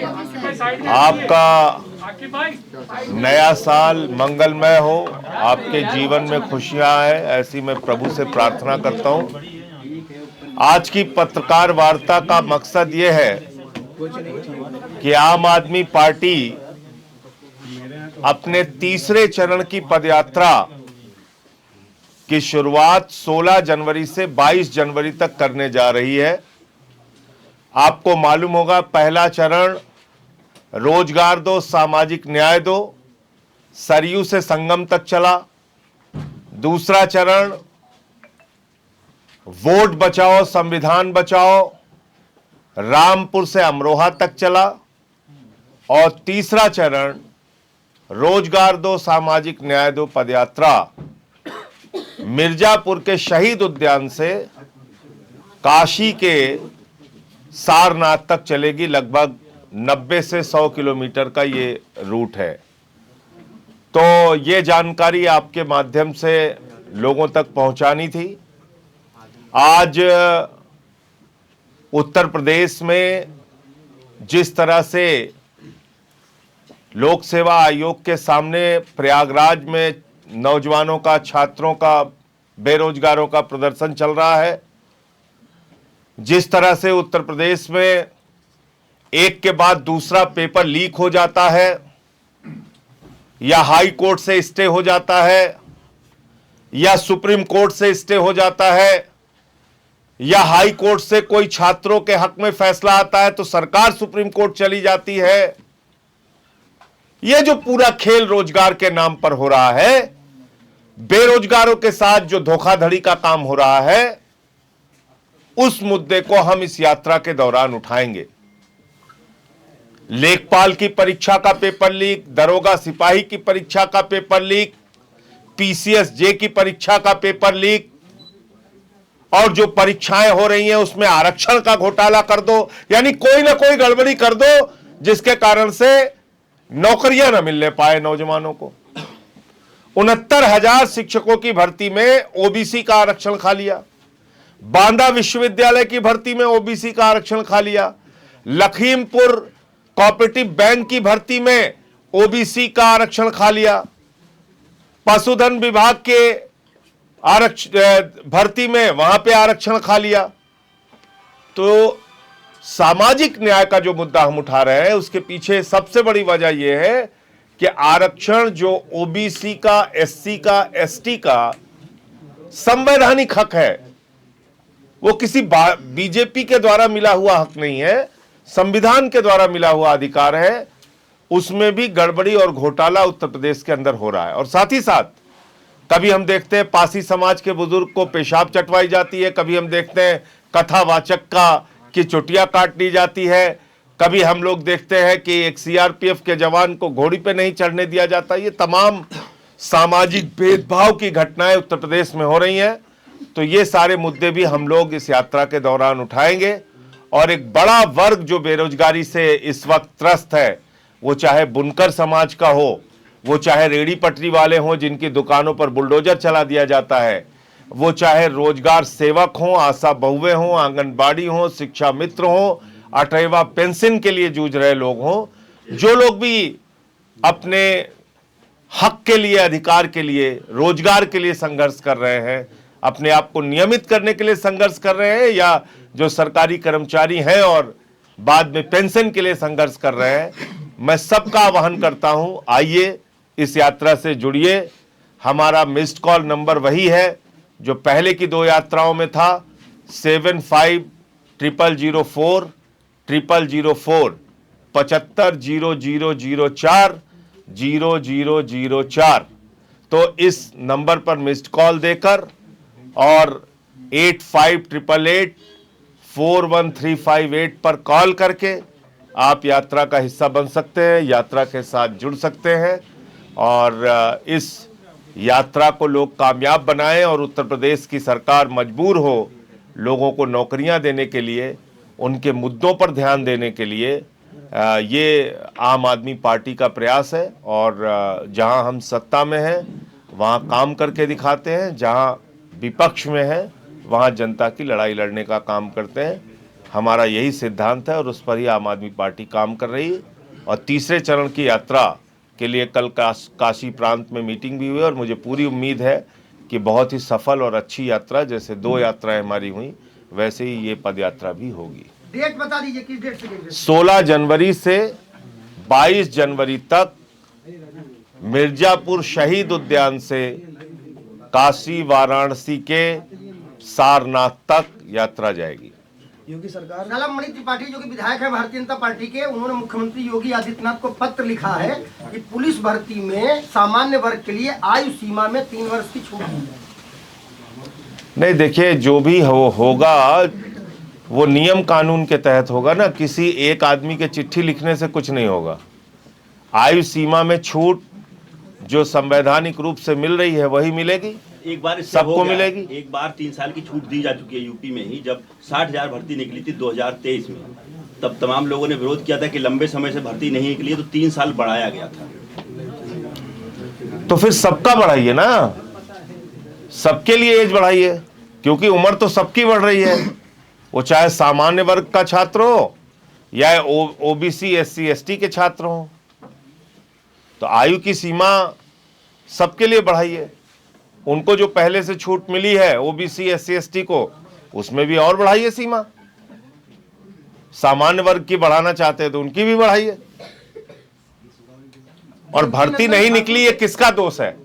आपका नया साल मंगलमय हो, आपके जीवन में खुशियां आए, ऐसी मैं प्रभु से प्रार्थना करता हूं। आज की पत्रकार वार्ता का मकसद ये है कि आम आदमी पार्टी अपने तीसरे चरण की पदयात्रा की शुरुआत 16 जनवरी से 22 जनवरी तक करने जा रही है। आपको मालूम होगा, पहला चरण रोजगार दो, सामाजिक न्याय दो, सरयू से संगम तक चला। दूसरा चरण वोट बचाओ संविधान बचाओ, रामपुर से अमरोहा तक चला। और तीसरा चरण रोजगार दो सामाजिक न्याय दो पदयात्रा मिर्जापुर के शहीद उद्यान से काशी के सारनाथ तक चलेगी। लगभग 90 से 100 किलोमीटर का ये रूट है। तो ये जानकारी आपके माध्यम से लोगों तक पहुंचानी थी। आज उत्तर प्रदेश में जिस तरह से लोक सेवा आयोग के सामने प्रयागराज में नौजवानों का, छात्रों का, बेरोजगारों का प्रदर्शन चल रहा है, जिस तरह से उत्तर प्रदेश में एक के बाद दूसरा पेपर लीक हो जाता है या हाई कोर्ट से स्टे हो जाता है या सुप्रीम कोर्ट से स्टे हो जाता है या हाई कोर्ट से कोई छात्रों के हक में फैसला आता है तो सरकार सुप्रीम कोर्ट चली जाती है। यह जो पूरा खेल रोजगार के नाम पर हो रहा है, बेरोजगारों के साथ जो धोखाधड़ी का काम हो रहा है, उस मुद्दे को हम इस यात्रा के दौरान उठाएंगे। लेखपाल की परीक्षा का पेपर लीक, दरोगा सिपाही की परीक्षा का पेपर लीक, पीसीएस-जे की परीक्षा का पेपर लीक, और जो परीक्षाएं हो रही हैं उसमें आरक्षण का घोटाला कर दो, यानी कोई ना कोई गड़बड़ी कर दो जिसके कारण से नौकरियां ना मिलने पाए नौजवानों को। 69,000 शिक्षकों की भर्ती में ओबीसी का आरक्षण खा लिया। बांदा विश्वविद्यालय की भर्ती में ओबीसी का आरक्षण खा लिया। लखीमपुर कोऑपरेटिव बैंक की भर्ती में ओबीसी का आरक्षण खा लिया। पशुधन विभाग के भर्ती में वहां पे आरक्षण खा लिया। तो सामाजिक न्याय का जो मुद्दा हम उठा रहे हैं उसके पीछे सबसे बड़ी वजह यह है कि आरक्षण जो ओबीसी का, एससी का, एसटी का संवैधानिक हक है, वो किसी बीजेपी के द्वारा मिला हुआ हक नहीं है, संविधान के द्वारा मिला हुआ अधिकार है। उसमें भी गड़बड़ी और घोटाला उत्तर प्रदेश के अंदर हो रहा है। और साथ ही साथ कभी हम देखते हैं पासी समाज के बुजुर्ग को पेशाब चटवाई जाती है, कभी हम देखते हैं कथावाचक की चुटिया काट ली जाती है, कभी हम लोग देखते हैं कि एक सीआरपीएफ के जवान को घोड़ी पे नहीं चढ़ने दिया जाता। ये तमाम सामाजिक भेदभाव की घटनाएं उत्तर प्रदेश में हो रही हैं। तो ये सारे मुद्दे भी हम लोग इस यात्रा के दौरान उठाएंगे। और एक बड़ा वर्ग जो बेरोजगारी से इस वक्त त्रस्त है, वो चाहे बुनकर समाज का हो, वो चाहे रेहड़ी पटरी वाले हों जिनकी दुकानों पर बुलडोजर चला दिया जाता है, वो चाहे रोजगार सेवक हों, आशा बहुएं हों, आंगनबाड़ी हों, शिक्षा मित्र हों, 8वां पेंशन के लिए जूझ रहे लोग हों, जो लोग भी अपने हक के लिए, अधिकार के लिए, रोजगार के लिए संघर्ष कर रहे हैं, अपने आप को नियमित करने के लिए संघर्ष कर रहे हैं, या जो सरकारी कर्मचारी हैं और बाद में पेंशन के लिए संघर्ष कर रहे हैं, मैं सबका आह्वान करता हूं, आइए इस यात्रा से जुड़िए। हमारा मिस्ड कॉल नंबर वही है जो पहले की 2 यात्राओं में था, 750004 0004 750004 0004। तो इस नंबर पर मिस्ड कॉल देकर और 8588841358 पर कॉल करके आप यात्रा का हिस्सा बन सकते हैं, यात्रा के साथ जुड़ सकते हैं और इस यात्रा को लोग कामयाब बनाएं और उत्तर प्रदेश की सरकार मजबूर हो लोगों को नौकरियां देने के लिए, उनके मुद्दों पर ध्यान देने के लिए। ये आम आदमी पार्टी का प्रयास है और जहां हम सत्ता में हैं वहां काम करके दिखाते हैं, जहां विपक्ष में है वहां जनता की लड़ाई लड़ने का काम करते हैं। हमारा यही सिद्धांत है और उस पर ही आम आदमी पार्टी काम कर रही है। और तीसरे चरण की यात्रा के लिए कल काशी प्रांत में मीटिंग भी हुई और मुझे पूरी उम्मीद है कि बहुत ही सफल और अच्छी यात्रा, जैसे 2 यात्राएं हमारी हुई वैसे ही ये पद यात्रा भी होगी। डेट बता दीजिए, किस डेट से? 16 जनवरी से 22 जनवरी तक मिर्जापुर शहीद उद्यान से काशी वाराणसी के सारनाथ तक यात्रा जाएगी। योगी सरकार नलम मणि त्रिपाठी जो कि विधायक है भारतीय जनता पार्टी के, उन्होंने मुख्यमंत्री योगी आदित्यनाथ को पत्र लिखा है कि पुलिस भर्ती में सामान्य वर्ग के लिए आयु सीमा में 3 वर्ष की छूट दी जाए। नहीं, देखिए, जो भी होगा वो नियम कानून के तहत होगा ना। किसी एक आदमी के चिट्ठी लिखने से कुछ नहीं होगा। आयु सीमा में छूट जो संवैधानिक रूप से मिल रही है वही मिलेगी, एक बार सबको मिलेगी। एक बार 3 साल की छूट दी जा चुकी है यूपी में ही, जब 60,000 भर्ती निकली थी 2023 में, तब तमाम लोगों ने विरोध किया था कि लंबे समय से भर्ती नहीं निकली, तो 3 साल बढ़ाया गया था। तो फिर सबका बढ़ाइए ना, सबके लिए एज बढ़ाइए, क्योंकि उम्र तो सबकी बढ़ रही है, वो चाहे सामान्य वर्ग का छात्र हो या ओबीसी SC ST के छात्र हो। तो आयु की सीमा सबके लिए बढ़ाइए। उनको जो पहले से छूट मिली है ओबीसी SC ST को, उसमें भी और बढ़ाइए सीमा। सामान्य वर्ग की बढ़ाना चाहते हैं तो उनकी भी बढ़ाइए। और भर्ती नहीं निकली, ये किसका दोष है?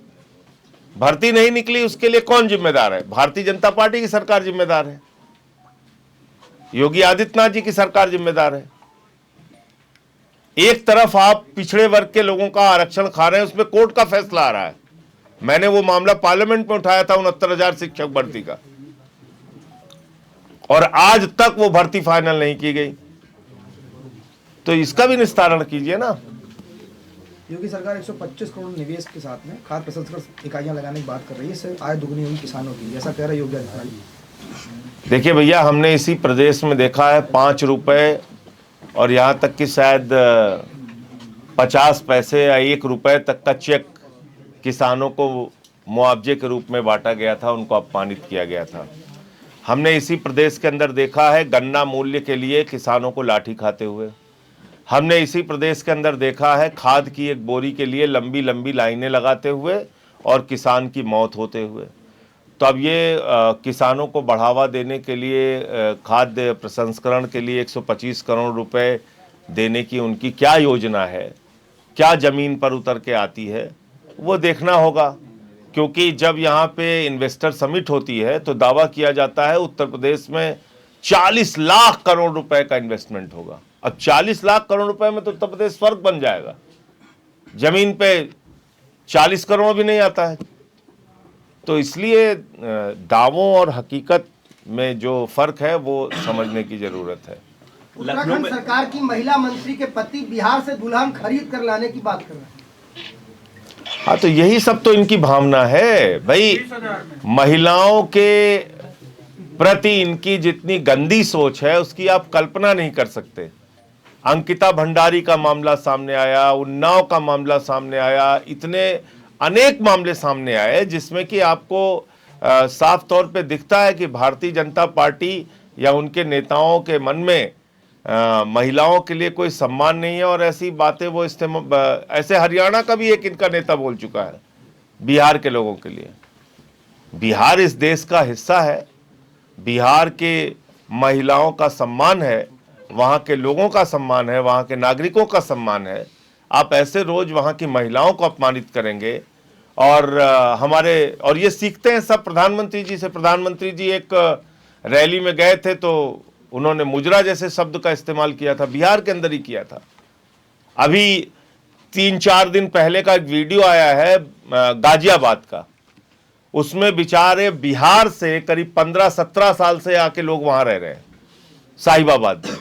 भर्ती नहीं निकली उसके लिए कौन जिम्मेदार है? भारतीय जनता पार्टी की सरकार जिम्मेदार है, योगी आदित्यनाथ जी की सरकार जिम्मेदार है। एक तरफ आप पिछड़े वर्ग के लोगों का आरक्षण खा रहे हैं, उसमें कोर्ट का फैसला आ रहा है। मैंने वो मामला पार्लियामेंट में उठाया था 69,000 शिक्षक भर्ती का, और आज तक वो भर्ती फाइनल नहीं की गई। तो इसका भी निस्तारण कीजिए ना। योगी सरकार 125 करोड़ निवेश के साथ में खाद्य प्रसंस्करण इकाइयां लगाने की बात कर रही है, इससे आय दुगनी होगी किसानों की, ऐसा कह रहे योगी आदित्यनाथ। देखिए भैया, हमने इसी प्रदेश में देखा है 5 रुपए और यहाँ तक कि शायद 50 पैसे या 1 रुपए तक का चेक किसानों को मुआवजे के रूप में बांटा गया था, उनको अपमानित किया गया था। हमने इसी प्रदेश के अंदर देखा है गन्ना मूल्य के लिए किसानों को लाठी खाते हुए। हमने इसी प्रदेश के अंदर देखा है खाद की एक बोरी के लिए लंबी लंबी लाइनें लगाते हुए और किसान की मौत होते हुए। तो अब ये किसानों को बढ़ावा देने के लिए, खाद्य प्रसंस्करण के लिए 125 करोड़ रुपए देने की उनकी क्या योजना है, क्या ज़मीन पर उतर के आती है, वो देखना होगा। क्योंकि जब यहाँ पे इन्वेस्टर समिट होती है तो दावा किया जाता है उत्तर प्रदेश में 40 लाख करोड़ रुपए का इन्वेस्टमेंट होगा। अब 40 लाख करोड़ रुपए में तो उत्तर प्रदेश स्वर्ग बन जाएगा। जमीन पे 40 करोड़ भी नहीं आता है। तो इसलिए दावों और हकीकत में जो फर्क है वो समझने की जरूरत है। उत्तराखंड सरकार की महिला मंत्री के पति बिहार से दुल्हन खरीद कर लाने की बात कर रहे हैं। हाँ, तो यही सब तो इनकी भावना है भाई। महिलाओं के प्रति इनकी जितनी गंदी सोच है उसकी आप कल्पना नहीं कर सकते। अंकिता भंडारी का मामला सामने आया, उन्नाव का मामला सामने आया, इतने अनेक मामले सामने आए जिसमें कि आपको साफ तौर पे दिखता है कि भारतीय जनता पार्टी या उनके नेताओं के मन में महिलाओं के लिए कोई सम्मान नहीं है। और ऐसी बातें वो ऐसे हरियाणा का भी एक इनका नेता बोल चुका है बिहार के लोगों के लिए। बिहार इस देश का हिस्सा है, बिहार के महिलाओं का सम्मान है, वहाँ के लोगों का सम्मान है, वहाँ के नागरिकों का सम्मान है। आप ऐसे रोज वहाँ की महिलाओं को अपमानित करेंगे और ये सीखते हैं सब प्रधानमंत्री जी से। प्रधानमंत्री जी एक रैली में गए थे तो उन्होंने मुजरा जैसे शब्द का इस्तेमाल किया था, बिहार के अंदर ही किया था। अभी 3-4 दिन पहले का एक वीडियो आया है गाजियाबाद का, उसमें बेचारे बिहार से करीब 15-17 साल से आके लोग वहां रह रहे हैं साहिबाबाद में।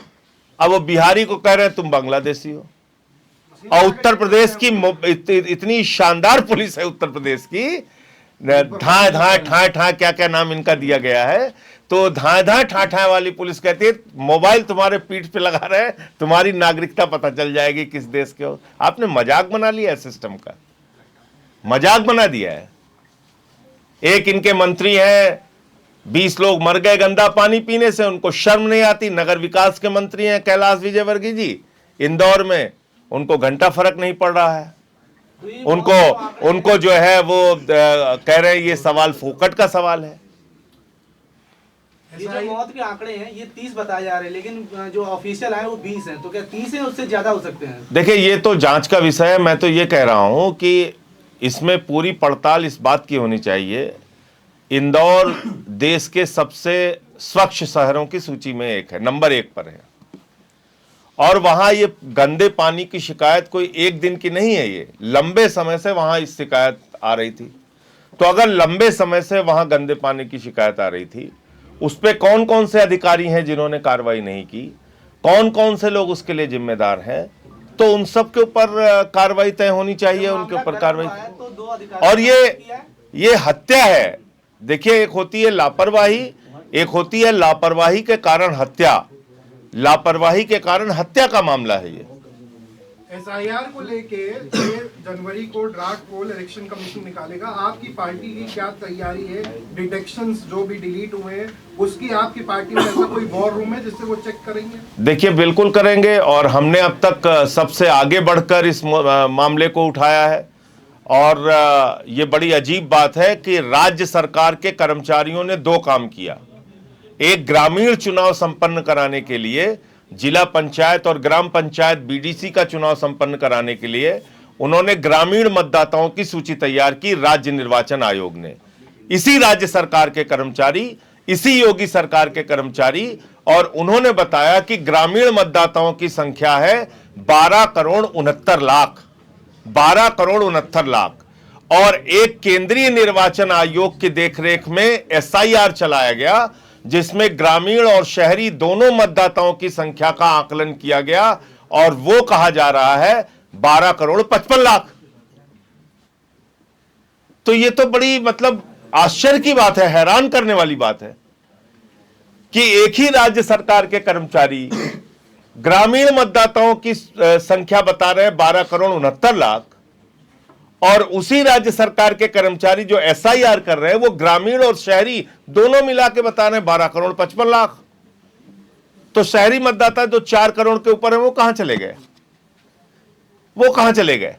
अब वो बिहारी को कह रहे हैं तुम बांग्लादेशी हो। और उत्तर प्रदेश की इतनी शानदार पुलिस है उत्तर प्रदेश की, धाए धाए ठाए ठाए क्या क्या नाम इनका दिया गया है। तो धाए धाए ठाए ठाए वाली पुलिस कहती है मोबाइल तुम्हारे पीठ पे लगा रहे हैं, तुम्हारी नागरिकता पता चल जाएगी किस देश के हो। आपने मजाक बना लिया है, सिस्टम का मजाक बना दिया है। एक इनके मंत्री हैं 20 लोग मर गए गंदा पानी पीने से, उनको शर्म नहीं आती। नगर विकास के मंत्री हैं कैलाश विजयवर्गीय जी इंदौर में, उनको घंटा फर्क नहीं पड़ रहा है। उनको जो है वो कह रहे हैं ये सवाल फोकट का सवाल है। ये जो मौत के आंकड़े हैं ये 30 बताए जा रहे हैं, लेकिन जो ऑफिशियल है वो 20 है, तो क्या 30 है उससे ज्यादा हो सकते हैं? देखिए ये तो जांच का विषय है। मैं तो ये कह रहा हूं कि इसमें पूरी पड़ताल इस बात की होनी चाहिए। इंदौर देश के सबसे स्वच्छ शहरों की सूची में एक है, नंबर 1 पर है। और वहां ये गंदे पानी की शिकायत कोई एक दिन की नहीं है, ये लंबे समय से वहां इस शिकायत आ रही थी। तो अगर लंबे समय से वहां गंदे पानी की शिकायत आ रही थी, उस पे कौन कौन से अधिकारी हैं जिन्होंने कार्रवाई नहीं की, कौन कौन से लोग उसके लिए जिम्मेदार हैं, तो उन सब के ऊपर कार्रवाई तय होनी चाहिए, उनके ऊपर कार्रवाई। तो 2 अधिकारी और ये हत्या है। देखिए एक होती है लापरवाही, एक होती है लापरवाही के कारण हत्या। लापरवाही के कारण हत्या का मामला है ये। एसआईआर को लेके 6 जनवरी को ड्राफ्ट पोल इलेक्शन कमीशन निकालेगा। आपकी पार्टी की क्या तैयारी है? डिटेक्शंस जो भी डिलीट हुए हैं उसकी आपकी पार्टी में ऐसा कोई वॉर रूम है जिससे वो चेक करेंगे? देखिए बिल्कुल करेंगे, और हमने अब तक सबसे आगे बढ़कर इस मामले को उठाया है। और ये बड़ी अजीब बात है कि राज्य सरकार के कर्मचारियों ने 2 काम किया। एक, ग्रामीण चुनाव संपन्न कराने के लिए, जिला पंचायत और ग्राम पंचायत बीडीसी का चुनाव संपन्न कराने के लिए उन्होंने ग्रामीण मतदाताओं की सूची तैयार की राज्य निर्वाचन आयोग ने। इसी राज्य सरकार के कर्मचारी, इसी योगी सरकार के कर्मचारी, और उन्होंने बताया कि ग्रामीण मतदाताओं की संख्या है 12 करोड़ 69 लाख। 12 करोड़ 69 लाख। और एक केंद्रीय निर्वाचन आयोग की देखरेख में एसआईआर चलाया गया जिसमें ग्रामीण और शहरी दोनों मतदाताओं की संख्या का आकलन किया गया, और वो कहा जा रहा है 12 करोड़ 55 लाख। तो ये तो बड़ी मतलब आश्चर्य की बात है, हैरान करने वाली बात है कि एक ही राज्य सरकार के कर्मचारी ग्रामीण मतदाताओं की संख्या बता रहे हैं 12 करोड़ 69 लाख, और उसी राज्य सरकार के कर्मचारी जो एसआईआर कर रहे हैं वो ग्रामीण और शहरी दोनों मिला के बता रहे हैं 12 करोड़ 55 लाख। तो शहरी मतदाता जो 4 करोड़ के ऊपर है वो कहां चले गए? वो कहां चले गए?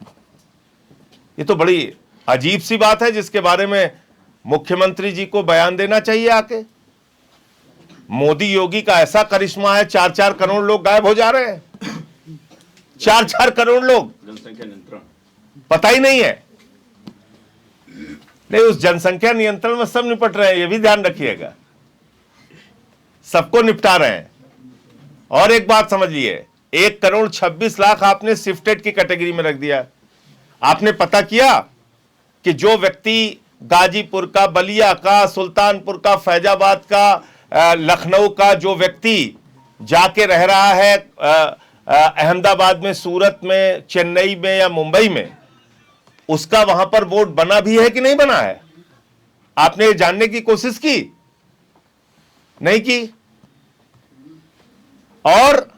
ये तो बड़ी अजीब सी बात है जिसके बारे में मुख्यमंत्री जी को बयान देना चाहिए आके। मोदी योगी का ऐसा करिश्मा है, 4-4 करोड़ लोग गायब हो जा रहे हैं। 4-4 करोड़ लोग, जनसंख्या नियंत्रण पता ही नहीं है। नहीं, उस जनसंख्या नियंत्रण में सब निपट रहे हैं, ये भी ध्यान रखिएगा, सबको निपटा रहे हैं। और एक बात समझिए, 1 करोड़ 26 लाख आपने शिफ्टेड की कैटेगरी में रख दिया। आपने पता किया कि जो व्यक्ति गाजीपुर का, बलिया का, सुल्तानपुर का, फैजाबाद का, लखनऊ का जो व्यक्ति जाके रह रहा है अहमदाबाद में, सूरत में, चेन्नई में या मुंबई में, उसका वहां पर वोट बना भी है कि नहीं बना है? आपने ये जानने की कोशिश की? नहीं की। और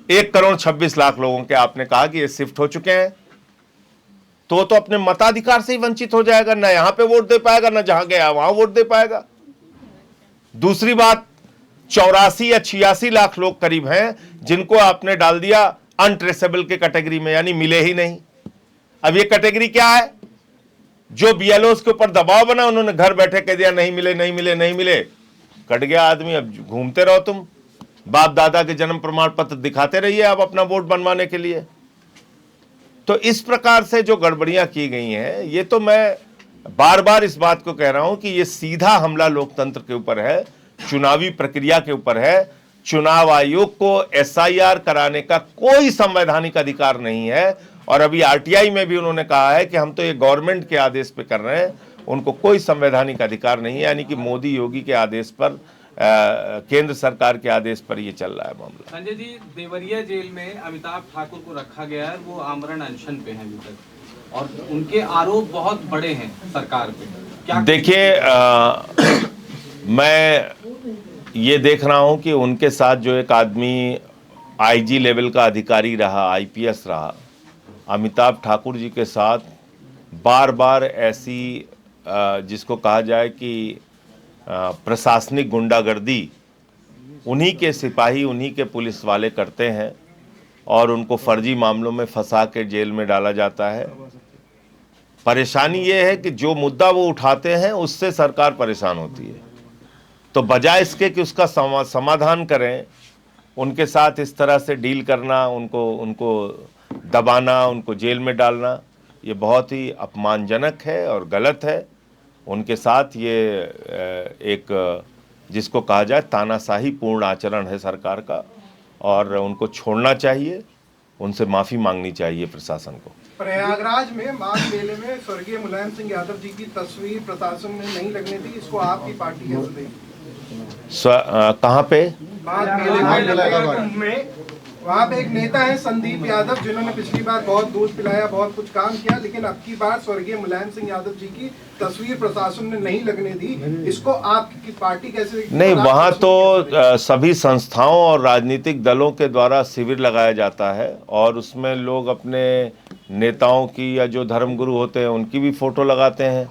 1 करोड़ 26 लाख लोगों के आपने कहा कि ये शिफ्ट हो चुके हैं, तो अपने मताधिकार से ही वंचित हो जाएगा, ना यहां पे वोट दे पाएगा, ना जहां गया वहां वोट दे पाएगा। दूसरी बात, 84 या 86 लाख लोग करीब हैं जिनको आपने डाल दिया अनट्रेसेबल के कैटेगरी में, यानी मिले ही नहीं। अब ये कैटेगरी क्या है? जो बीएलओस के ऊपर दबाव बना, उन्होंने घर बैठे कह दिया नहीं मिले, नहीं मिले, नहीं मिले, कट गया आदमी। अब घूमते रहो तुम, बाप दादा के जन्म प्रमाण पत्र दिखाते रहिए आप अपना वोट बनवाने के लिए। तो इस प्रकार से जो गड़बड़ियां की गई हैं, ये तो मैं बार बार इस बात को कह रहा हूं कि ये सीधा हमला लोकतंत्र के ऊपर है, चुनावी प्रक्रिया के ऊपर है। चुनाव आयोग को एसआईआर कराने का कोई संवैधानिक अधिकार नहीं है, और अभी आरटीआई में भी उन्होंने कहा है कि हम तो ये गवर्नमेंट के आदेश पे कर रहे हैं, उनको कोई संवैधानिक अधिकार नहीं है। यानी कि मोदी योगी के आदेश पर, केंद्र सरकार के आदेश पर ये चल रहा है मामला। संजय जी, देवरिया जेल में अमिताभ ठाकुर को रखा गया है, वो आमरण अनशन पे हैं अभी तक, और उनके आरोप बहुत बड़े हैं सरकार पे। क्या देखिए, मैं ये देख रहा हूं कि उनके साथ जो एक आदमी आईजी लेवल का अधिकारी रहा, आईपीएस रहा, अमिताभ ठाकुर जी के साथ बार बार ऐसी जिसको कहा जाए कि प्रशासनिक गुंडागर्दी उन्हीं के सिपाही, उन्हीं के पुलिस वाले करते हैं और उनको फर्जी मामलों में फंसा के जेल में डाला जाता है। परेशानी ये है कि जो मुद्दा वो उठाते हैं उससे सरकार परेशान होती है। तो बजाय इसके कि उसका समाधान करें, उनके साथ इस तरह से डील करना, उनको दबाना, उनको जेल में डालना, ये बहुत ही अपमानजनक है और गलत है। उनके साथ ये एक जिसको कहा जाए तानाशाही पूर्ण आचरण है सरकार का, और उनको छोड़ना चाहिए, उनसे माफ़ी मांगनी चाहिए प्रशासन को। प्रयागराज में माघ मेले में स्वर्गीय मुलायम सिंह यादव जी की तस्वीर प्रशासन ने नहीं लगने दी, इसको आपकी पार्टी कैसे देगी? कहाँ पे? माघ मेले में वहाँ पे एक नेता है संदीप यादव, जिन्होंने पिछली बार बहुत दूध पिलाया, बहुत कुछ काम किया, लेकिन अब की बार स्वर्गीय मुलायम सिंह यादव जी की तस्वीर प्रशासन ने नहीं लगने दी, इसको आपकी पार्टी कैसे? नहीं, वहाँ तो सभी संस्थाओं और राजनीतिक दलों के द्वारा शिविर लगाया जाता है और उसमें लोग अपने नेताओं की या जो धर्मगुरु होते हैं उनकी भी फोटो लगाते हैं।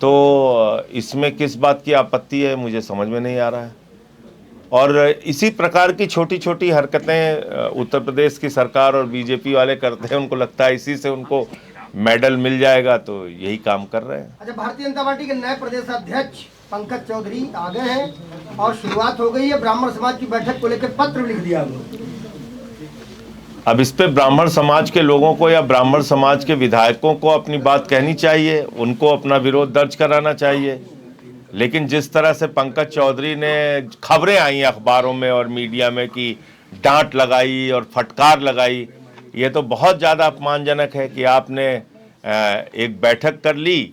तो इसमें किस बात की आपत्ति है, मुझे समझ में नहीं आ रहा है। और इसी प्रकार की छोटी छोटी हरकतें उत्तर प्रदेश की सरकार और बीजेपी वाले करते हैं, उनको लगता है इसी से उनको मेडल मिल जाएगा, तो यही काम कर रहे हैं। अच्छा, भारतीय जनता पार्टी के नए प्रदेश अध्यक्ष पंकज चौधरी आ गए हैं और शुरुआत हो गई है। ब्राह्मण समाज की बैठक को लेकर पत्र लिख दिया उन्होंने। अब इस पे ब्राह्मण समाज के लोगों को या ब्राह्मण समाज के विधायकों को अपनी बात कहनी चाहिए, उनको अपना विरोध दर्ज कराना चाहिए। लेकिन जिस तरह से पंकज चौधरी ने खबरें आई अखबारों में और मीडिया में कि डांट लगाई और फटकार लगाई, ये तो बहुत ज़्यादा अपमानजनक है कि आपने एक बैठक कर ली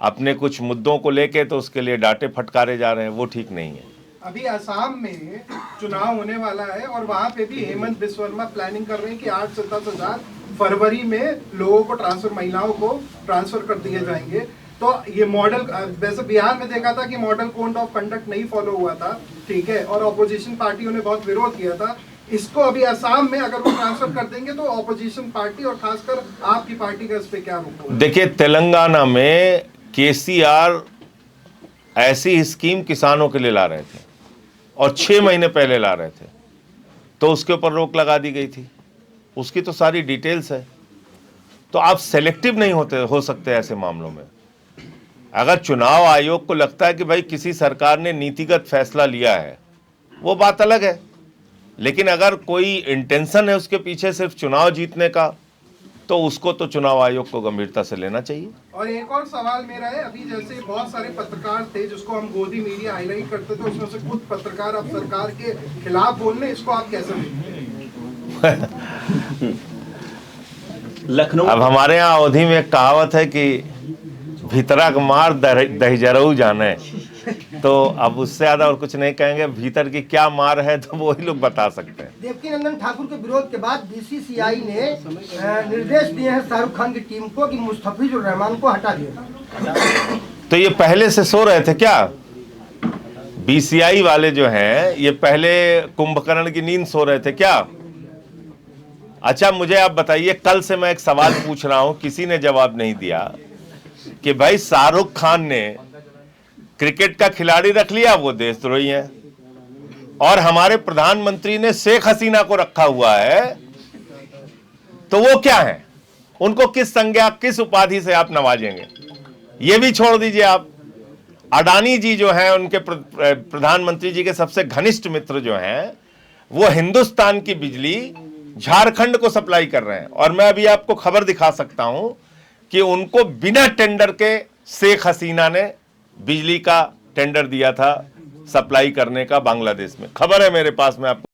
अपने कुछ मुद्दों को लेके, तो उसके लिए डांटे फटकारे जा रहे हैं, वो ठीक नहीं है। अभी असम में चुनाव होने वाला है और वहाँ पे भी हेमंत विश्वकर्मा प्लानिंग कर रहे हैं कि 8 से 10 हज़ार फरवरी में लोगों को ट्रांसफर, महिलाओं को ट्रांसफर कर दिए जाएंगे। तो ये मॉडल, वैसे बिहार में देखा था कि मॉडल कोड ऑफ कंडक्ट नहीं फॉलो हुआ था, ठीक है, और ऑपोजिशन पार्टियों ने बहुत विरोध किया था। इसको अभी असम में अगर वो ट्रांसफर कर देंगे तो ऑपोजिशन पार्टी और खासकर आपकी पार्टी का इस पे क्या रुख होगा? देखिए, तेलंगाना में केसीआर ऐसी स्कीम किसानों के लिए ला रहे थे और 6 महीने पहले ला रहे थे, तो उसके ऊपर रोक लगा दी गई थी। उसकी तो सारी डिटेल्स है। तो आप सेलेक्टिव नहीं हो सकते ऐसे मामलों में। अगर चुनाव आयोग को लगता है कि भाई किसी सरकार ने नीतिगत फैसला लिया है, वो बात अलग है, लेकिन अगर कोई इंटेंशन है उसके पीछे सिर्फ चुनाव जीतने का, तो उसको तो चुनाव आयोग को गंभीरता से लेना चाहिए। और एक और सवाल मेरा है, अभी जैसे बहुत सारे पत्रकार थे जिसको हम गोदी मीडिया हाईलाइट करते थे, उसमें से कुछ पत्रकार अब सरकार के खिलाफ बोल रहे हैं, इसको आप कैसे देखते हैं? लखनऊ, अब हमारे यहाँ अवधि में एक कहावत है कि भीतरा का मार दहिजरऊ जाने, तो अब उससे ज्यादा और कुछ नहीं कहेंगे। भीतर की क्या मार है तो वही लोग बता सकते हैं। देवकीनंदन ठाकुर के विरोध के बाद बीसीसीआई ने निर्देश दिए हैं शाहरुख खान की टीम को कि मुस्तफिजुर रहमान को हटा दिया। तो ये पहले से सो रहे थे क्या? बीसीसीआई वाले जो हैं ये पहले कुंभकर्ण की नींद सो रहे थे क्या? अच्छा, मुझे आप बताइए, कल से मैं एक सवाल पूछ रहा हूं, किसी ने जवाब नहीं दिया कि भाई शाहरुख खान ने क्रिकेट का खिलाड़ी रख लिया, वो देशद्रोही है, और हमारे प्रधानमंत्री ने शेख हसीना को रखा हुआ है, तो वो क्या है? उनको किस संज्ञा, किस उपाधि से आप नवाजेंगे? ये भी छोड़ दीजिए आप। अडानी जी जो हैं, उनके प्रधानमंत्री जी के सबसे घनिष्ठ मित्र जो हैं, वो हिंदुस्तान की बिजली झारखंड को सप्लाई कर रहे हैं। और मैं अभी आपको खबर दिखा सकता हूं कि उनको बिना टेंडर के शेख हसीना ने बिजली का टेंडर दिया था सप्लाई करने का बांग्लादेश में। खबर है मेरे पास, मैं आपको